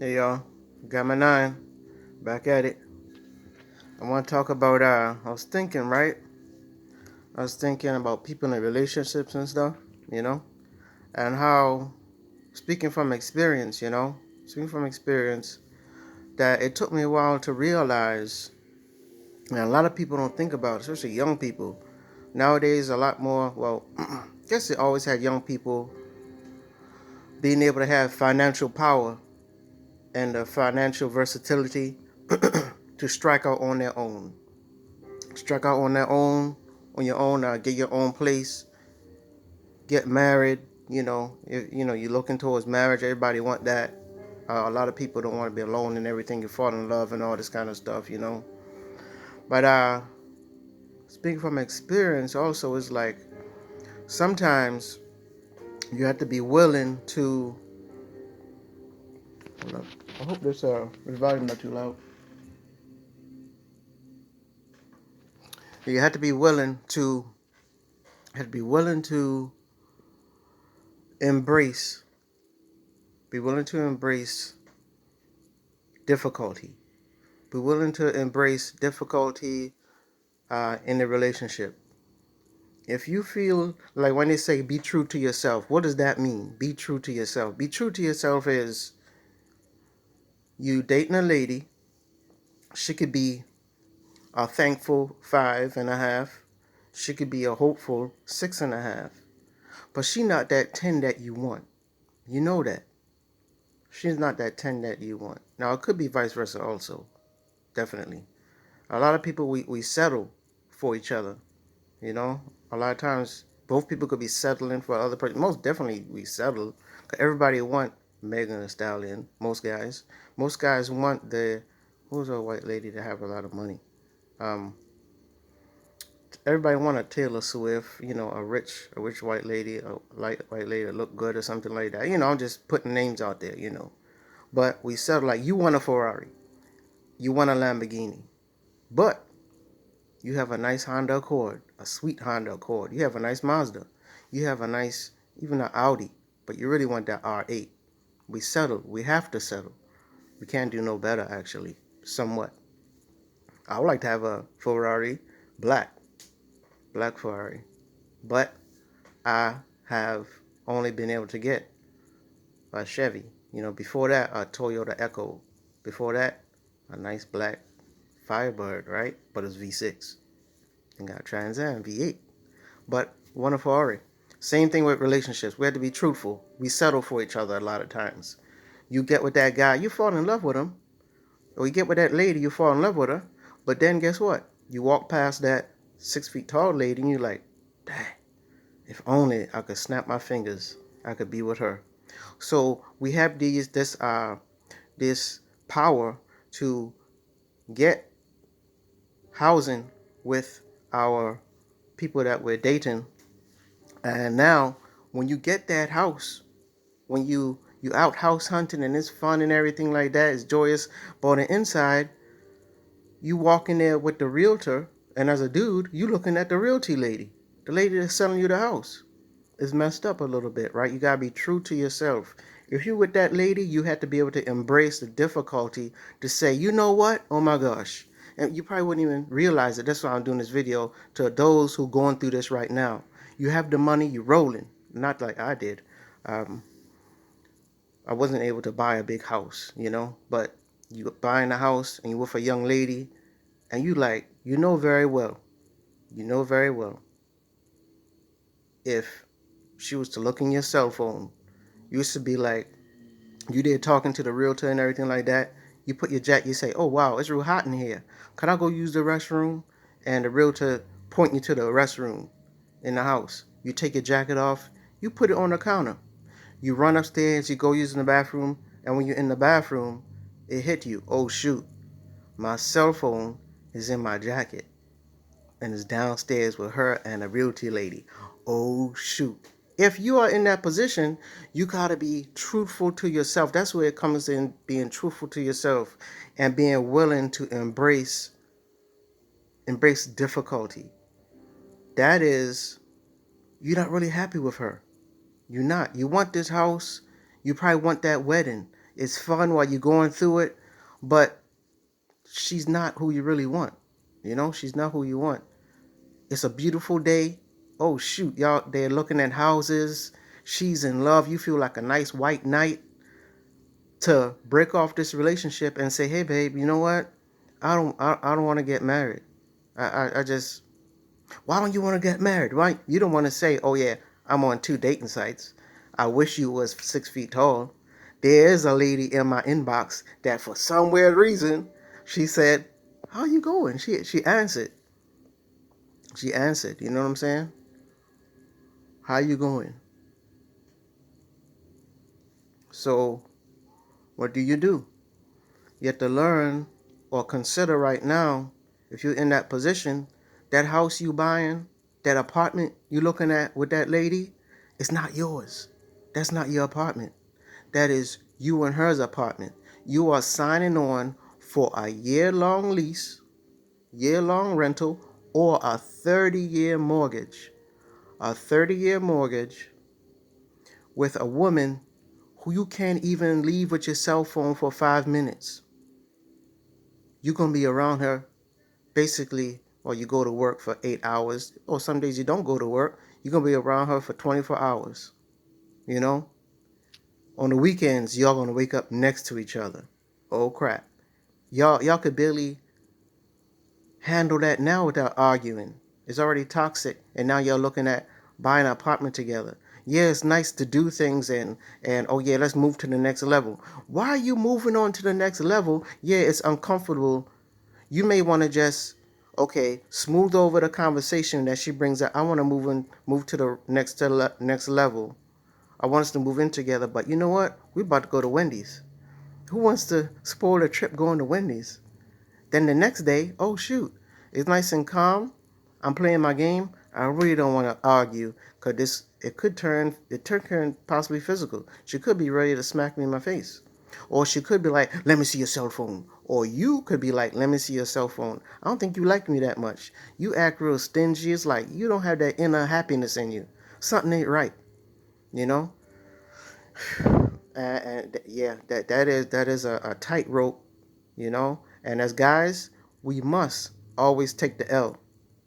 Hey y'all, got my nine, back at it. I want to talk about, I was thinking about people in relationships and stuff, you know, and how, speaking from experience, that it took me a while to realize, and a lot of people don't think about it, especially young people. Nowadays, a lot more, well, I guess it always had young people being able to have financial power and the financial versatility to strike out on their own. Strike out on their own, on your own, get your own place, get married. You're looking towards marriage. Everybody want that. A lot of people don't want to be alone and everything. You fall in love and all this kind of stuff. But speaking from experience, also, it's like sometimes you have to be willing to. Hold up. I hope this volume not too loud. You have to be willing to. Have to be willing to embrace. Be willing to embrace difficulty. Be willing to embrace difficulty in the relationship. If you feel like when they say be true to yourself, what does that mean? Be true to yourself. Be true to yourself is you dating a lady. She could be a thankful 5.5. She could be a hopeful 6.5. But she not that 10 that you want. You know that. She's not that 10 that you want. Now it could be vice versa also. Definitely. A lot of people we settle for each other. You know, a lot of times both people could be settling for other person. Most definitely we settle. 'Cause everybody want Megan Thee Stallion. Most guys want the who's a white lady that have a lot of money. Um, Everybody want a Taylor Swift. A rich white lady, a light white lady that look good or something like that. I'm just putting names out there. But we settle like you want a Ferrari, you want a Lamborghini, but you have a nice Honda Accord, a sweet Honda Accord. You have a nice Mazda. You have a nice, even an Audi, but you really want that R8. We settle. We have to settle. We can't do no better, actually, somewhat. I would like to have a Ferrari, black, black Ferrari, but I have only been able to get a Chevy. Before that, a Toyota Echo. Before that, a nice black Firebird, right? But it's V6. And got Trans Am V8. But one of Ferrari. Same thing with relationships. We have to be truthful. We settle for each other a lot of times. You get with that guy, you fall in love with him. Or you get with that lady, you fall in love with her. But then guess what? You walk past that 6 feet tall lady and you're like, dang, if only I could snap my fingers, I could be with her. So we have this power to get housing with our people that we're dating. And now when you get that house, when you out house hunting and it's fun and everything like that, it's joyous. But on the inside, you walk in there with the realtor, and as a dude, you looking at the realty lady, the lady that's selling you the house. It's messed up a little bit, right? You gotta be true to yourself. If you with that lady, you have to be able to embrace the difficulty to say, you know what? Oh my gosh. And you probably wouldn't even realize it. That's why I'm doing this video to those who going through this right now. You have the money, you're rolling. Not like I did. Um, I wasn't able to buy a big house, but you buying a house and you with a young lady and you know very well, if she was to look in your cell phone, you used to be like, you there talking to the realtor and everything like that. You put your jacket, you say, oh wow, it's real hot in here. Can I go use the restroom? And the realtor point you to the restroom in the house. You take your jacket off, you put it on the counter. You run upstairs, you go use in the bathroom, and when you're in the bathroom, it hit you. Oh shoot, my cell phone is in my jacket and is downstairs with her and a realty lady. Oh shoot. If you are in that position, you gotta be truthful to yourself. That's where it comes in, being truthful to yourself and being willing to embrace difficulty. That is, you're not really happy with her. You're not. You want this house. You probably want that wedding. It's fun while you're going through it, but she's not who you really want. You know, she's not who you want. It's a beautiful day. Oh shoot, y'all, they're looking at houses. She's in love. You feel like a nice white knight to break off this relationship and say, hey babe, you know what? I don't want to get married. I just, why don't you want to get married? Right? You don't want to say, oh yeah, I'm on 2 dating sites. I wish you was 6 feet tall. There is a lady in my inbox that for some weird reason, she said, how you going? She answered. She answered. You know what I'm saying? How you going? So what do? You have to learn or consider right now, if you're in that position, that house you buying, that apartment you looking at with that lady, it's not yours. That's not your apartment. That is you and her's apartment. You are signing on for a year-long lease, year-long rental, or a 30-year mortgage. A 30-year mortgage with a woman who you can't even leave with your cell phone for 5 minutes. You're going to be around her basically, or you go to work for 8 hours, or some days you don't go to work. You're going to be around her for 24 hours. You know? On the weekends, y'all going to wake up next to each other. Oh, crap. Y'all could barely handle that now without arguing. It's already toxic, and now you're looking at buying an apartment together. Yeah, it's nice to do things and oh yeah, let's move to the next level. Why are you moving on to the next level? Yeah, it's uncomfortable. You may want to just okay, smooth over the conversation that she brings up. I want to move to the next level. I want us to move in together, but you know what? We're about to go to Wendy's. Who wants to spoil a trip going to Wendy's? Then the next day, oh shoot, it's nice and calm. I'm playing my game. I really don't want to argue because it could turn possibly physical. She could be ready to smack me in my face, or she could be like, "Let me see your cell phone," or you could be like, "Let me see your cell phone." I don't think you like me that much. You act real stingy. It's like you don't have that inner happiness in you. Something ain't right, you know. Yeah, that is a tightrope, you know. And as guys, we must always take the L.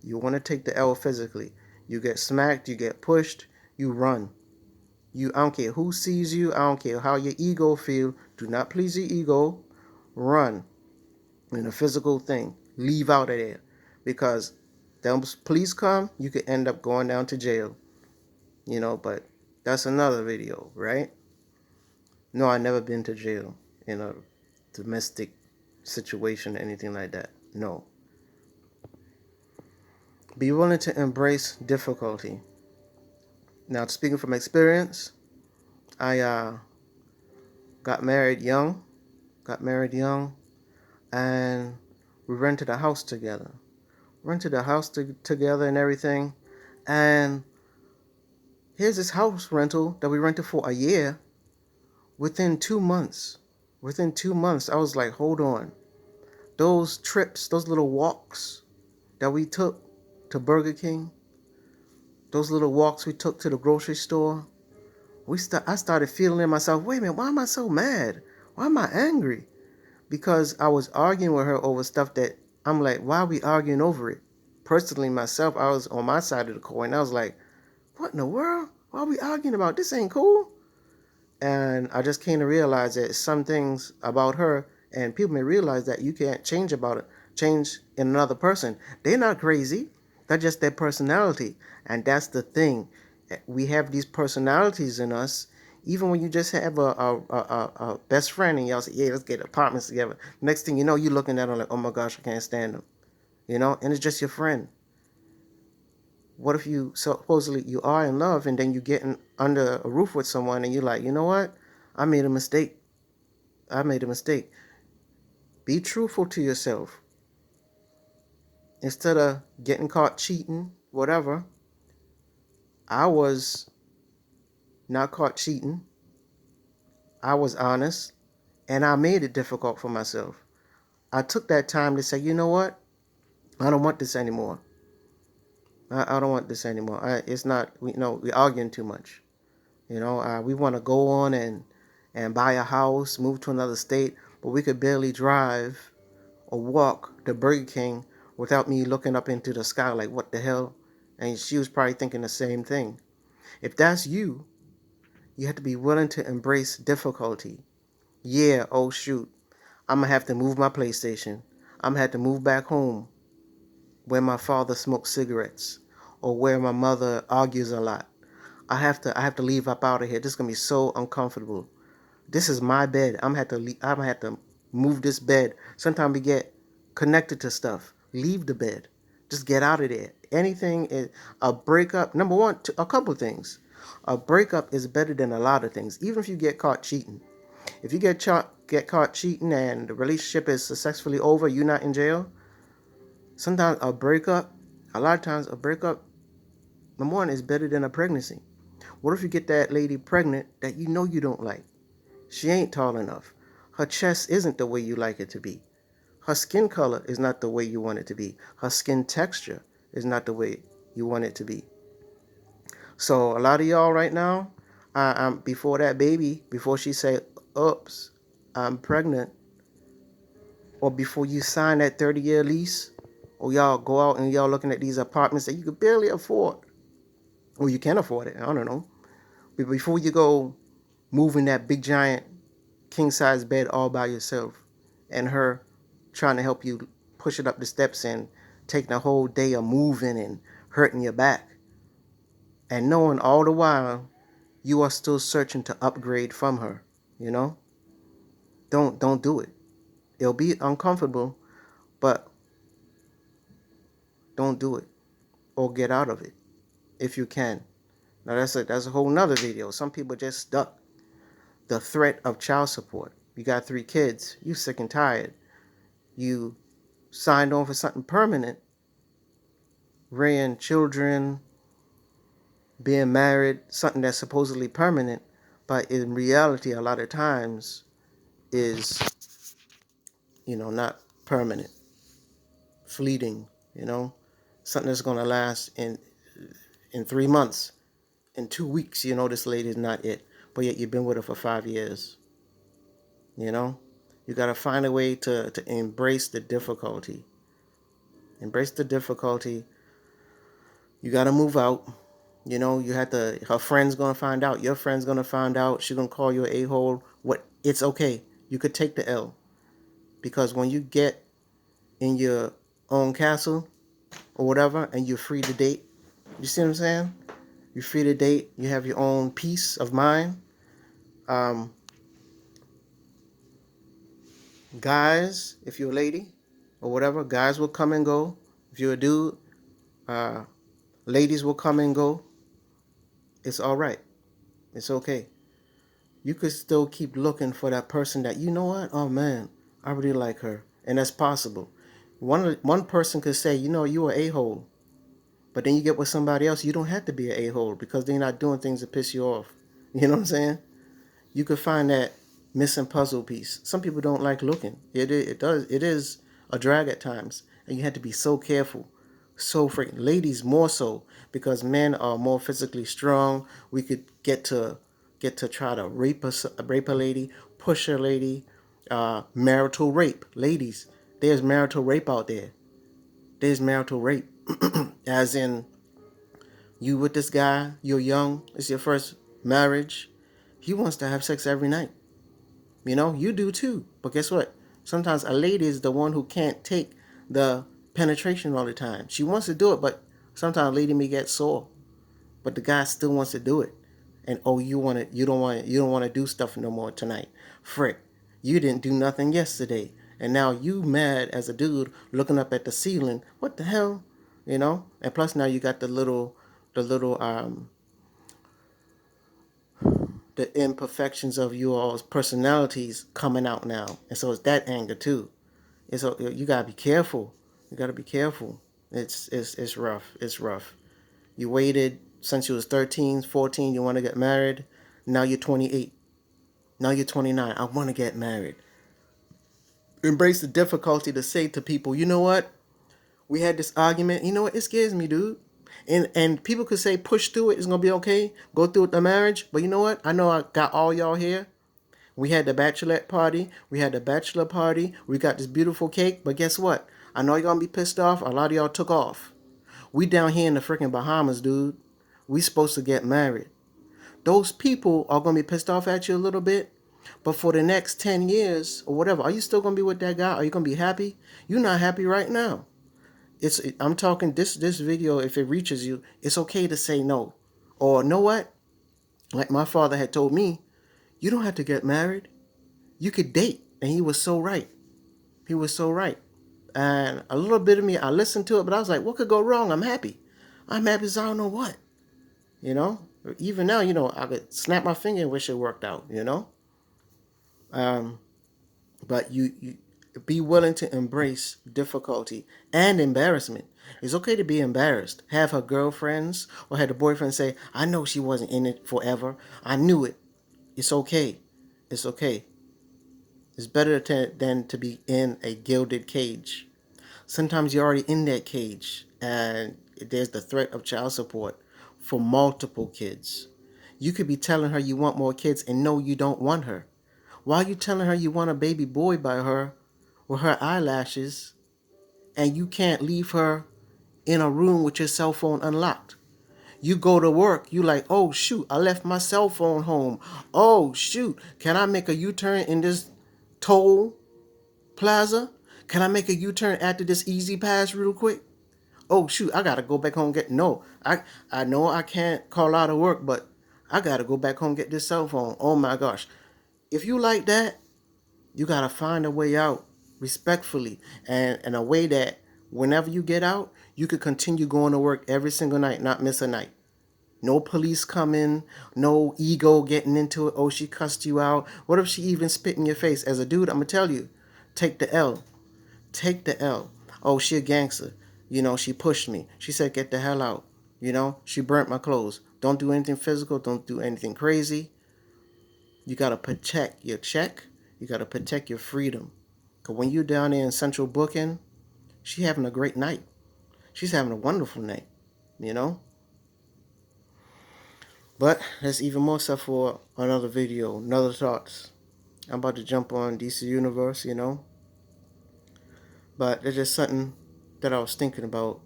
You want to take the L physically. You get smacked, you get pushed, you run. I don't care who sees you, I don't care how your ego feel. Do not please your ego. Run. In a physical thing. Leave out of there. Because them police come, you could end up going down to jail. You know, but that's another video, right? No, I never been to jail in a domestic situation or anything like that. No. Be willing to embrace difficulty. Now, speaking from experience, I got married young, and we rented a house together. Together and everything. And here's this house rental that we rented for a year. Within 2 months, I was like, hold on. Those trips, those little walks that we took to Burger King, those little walks we took to the grocery store, I started feeling in myself, wait a minute, why am I so mad? Why am I angry? Because I was arguing with her over stuff that I'm like, why are we arguing over it? Personally, myself, I was on my side of the coin. I was like, what in the world? Why are we arguing about this? Ain't cool. And I just came to realize that some things about her, and people may realize that you can't change in another person. They're not crazy. That's just their personality. And that's the thing. We have these personalities in us. Even when you just have a best friend and y'all say, yeah, let's get apartments together. Next thing you know, you're looking at them like, oh my gosh, I can't stand them. You know, and it's just your friend. What if you supposedly you are in love and then you get under a roof with someone and you're like, you know what? I made a mistake. I made a mistake. Be truthful to yourself. Instead of getting caught cheating, whatever, I was not caught cheating. I was honest and I made it difficult for myself. I took that time to say, you know what? I don't want this anymore. I don't want this anymore. It's not, we're arguing too much. You know, we want to go on and buy a house, move to another state, but we could barely drive or walk to Burger King without me looking up into the sky like, what the hell? And she was probably thinking the same thing. If that's you, you have to be willing to embrace difficulty. Yeah, oh shoot, I'm gonna have to move my PlayStation. I'm gonna have to move back home where my father smokes cigarettes or where my mother argues a lot. I have to leave up out of here. This is gonna be so uncomfortable. This is my bed. I'm gonna have to move this bed. Sometimes we get connected to stuff. Leave the bed. Just get out of there. Anything is a breakup. Number one, a couple things. A breakup is better than a lot of things. Even if you get caught cheating. If you get caught cheating and the relationship is successfully over, you're not in jail. Sometimes a lot of times a breakup, number one, is better than a pregnancy. What if you get that lady pregnant that you know you don't like? She ain't tall enough. Her chest isn't the way you like it to be. Her skin color is not the way you want it to be. Her skin texture is not the way you want it to be. So a lot of y'all right now, before that baby, before she say, "Oops, I'm pregnant," or before you sign that 30-year lease, or y'all go out and y'all looking at these apartments that you could barely afford, or you can afford it, I don't know. But before you go moving that big giant king size bed all by yourself, and her trying to help you push it up the steps and taking a whole day of moving and hurting your back, and knowing all the while you are still searching to upgrade from her, you know? Don't do it. It'll be uncomfortable, but don't do it, or get out of it if you can. Now that's a whole nother video. Some people just stuck. The threat of child support. You got 3 kids. You sick and tired. You signed on for something permanent, rearing children, being married, something that's supposedly permanent, but in reality, a lot of times is, not permanent, fleeting, something that's going to last in 3 months, in 2 weeks, this lady's not it, but yet you've been with her for 5 years, you know? You got to find a way to embrace the difficulty. Embrace the difficulty. You got to move out. Her friend's going to find out. Your friend's going to find out. She's going to call you an a-hole. It's okay. You could take the L. Because when you get in your own castle or whatever and you're free to date, you see what I'm saying? You're free to date. You have your own peace of mind. Guys, if you're a lady or whatever, guys will come and go. If you're a dude, ladies will come and go. It's all right. It's okay. You could still keep looking for that person that, you know what? Oh man, I really like her. And that's possible. One person could say, you're an a-hole. But then you get with somebody else, you don't have to be an a-hole because they're not doing things that piss you off. You know what I'm saying? You could find that missing puzzle piece. Some people don't like looking. It is a drag at times. And you have to be so careful. So freaking ladies more so because men are more physically strong. We could get to try to rape a lady, push a lady, marital rape. Ladies, there's marital rape out there. There's marital rape. As in, you with this guy, you're young, it's your first marriage. He wants to have sex every night. You do too. But guess what? Sometimes a lady is the one who can't take the penetration all the time. She wants to do it, but sometimes a lady may get sore. But the guy still wants to do it. And you don't want to do stuff no more tonight. Frick. You didn't do nothing yesterday. And now you mad as a dude looking up at the ceiling. What the hell? And plus now you got the little the imperfections of you all's personalities coming out now. And so it's that anger too. And so you gotta be careful. You gotta be careful. It's rough. It's rough. You waited since you was 13, 14, you want to get married. Now you're 28. Now you're 29. I want to get married. Embrace the difficulty to say to people, you know what? We had this argument. You know what? It scares me, dude. And people could say push through it. It's going to be okay. Go through with the marriage. But you know what? I know I got all y'all here. We had the bachelorette party. We had the bachelor party. We got this beautiful cake. But guess what? I know you're going to be pissed off. A lot of y'all took off. We down here in the freaking Bahamas, dude. We supposed to get married. Those people are going to be pissed off at you a little bit. But for the next 10 years or whatever, are you still going to be with that guy? Are you going to be happy? You're not happy right now. I'm talking this video, if it reaches you, it's okay to say no. Or know what? Like my father had told me, you don't have to get married. You could date. And he was so right. He was so right. And a little bit of me, I listened to it, but I was like, what could go wrong? I'm happy. I'm happy as I don't know what. You know? Even now, I could snap my finger and wish it worked out, But you be willing to embrace difficulty and embarrassment. It's okay to be embarrassed. Have her girlfriends or have the boyfriend say, I know she wasn't in it forever. I knew it. It's okay. It's okay. It's better than to be in a gilded cage. Sometimes you're already in that cage and there's the threat of child support for multiple kids. You could be telling her you want more kids and no, you don't want her. Why are you telling her you want a baby boy by her with her eyelashes and you can't leave her in a room with your cell phone unlocked? You go to work, you like, oh shoot, I left my cell phone home. Oh shoot, can I make a U-turn in this toll plaza? Can I make a U-turn after this easy pass real quick? Oh shoot, I gotta go back home and get no. I know I can't call out of work, but I gotta go back home and get this cell phone. Oh my gosh. If you like that, you gotta find a way out respectfully and a way that whenever you get out, you could continue going to work every single night, not miss a night. No police coming, no ego getting into it. Oh, she cussed you out. What if she even spit in your face? As a dude, I'm gonna tell you, take the L. Take the L. Oh, she a gangster. She pushed me. She said, get the hell out. She burnt my clothes. Don't do anything physical. Don't do anything crazy. You got to protect your check. You got to protect your freedom. Because when you're down there in Central Booking, she's having a great night. She's having a wonderful night, you know? But that's even more stuff for another video, another thoughts. I'm about to jump on DC Universe, But it's just something that I was thinking about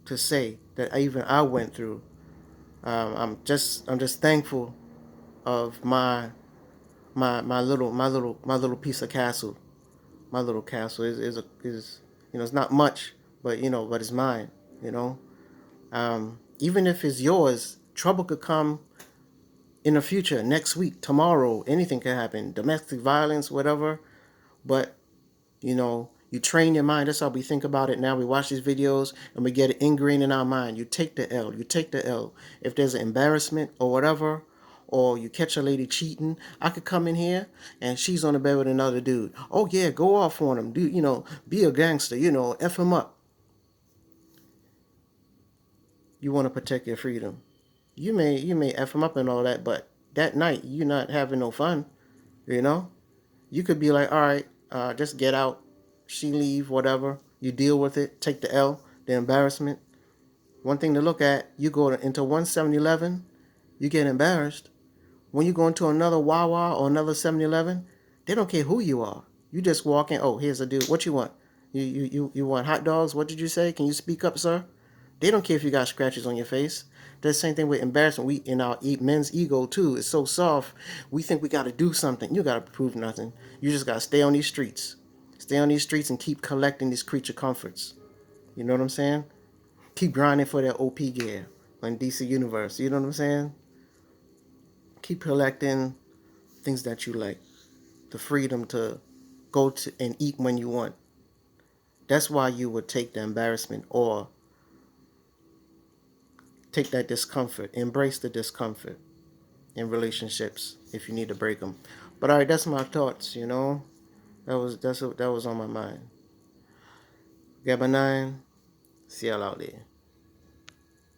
to say that I went through. I'm just thankful of my little piece of castle. My little castle is it's not much, but but it's mine. Even if it's yours, trouble could come in the future, next week, tomorrow. Anything could happen, domestic violence, whatever. But you train your mind. That's how we think about it now. We watch these videos and we get it ingrained in our mind. You take the L. You take the L. If there's an embarrassment or whatever, or you catch a lady cheating, I could come in here and she's on the bed with another dude. Oh yeah, go off on him. Be a gangster. F him up. You want to protect your freedom. You may F him up and all that, but that night you're not having no fun. You could be like, all right, just get out. She leave, whatever. You deal with it. Take the L, the embarrassment. One thing to look at, you go into one 7-Eleven, you get embarrassed. When you go into another Wawa or another 7-Eleven, they don't care who you are. You just walk in, oh, here's a dude. What you want? You want hot dogs? What did you say? Can you speak up, sir? They don't care if you got scratches on your face. The same thing with embarrassment. We in our men's ego too. It's so soft. We think we got to do something. You got to prove nothing. You just got to stay on these streets. Stay on these streets and keep collecting these creature comforts. You know what I'm saying? Keep grinding for that OP gear on DC Universe. You know what I'm saying? Keep collecting things that you like. The freedom to go to and eat when you want. That's why you would take the embarrassment or take that discomfort. Embrace the discomfort in relationships if you need to break them. But all right, that's my thoughts. That was on my mind. Gabba 9, see y'all out there.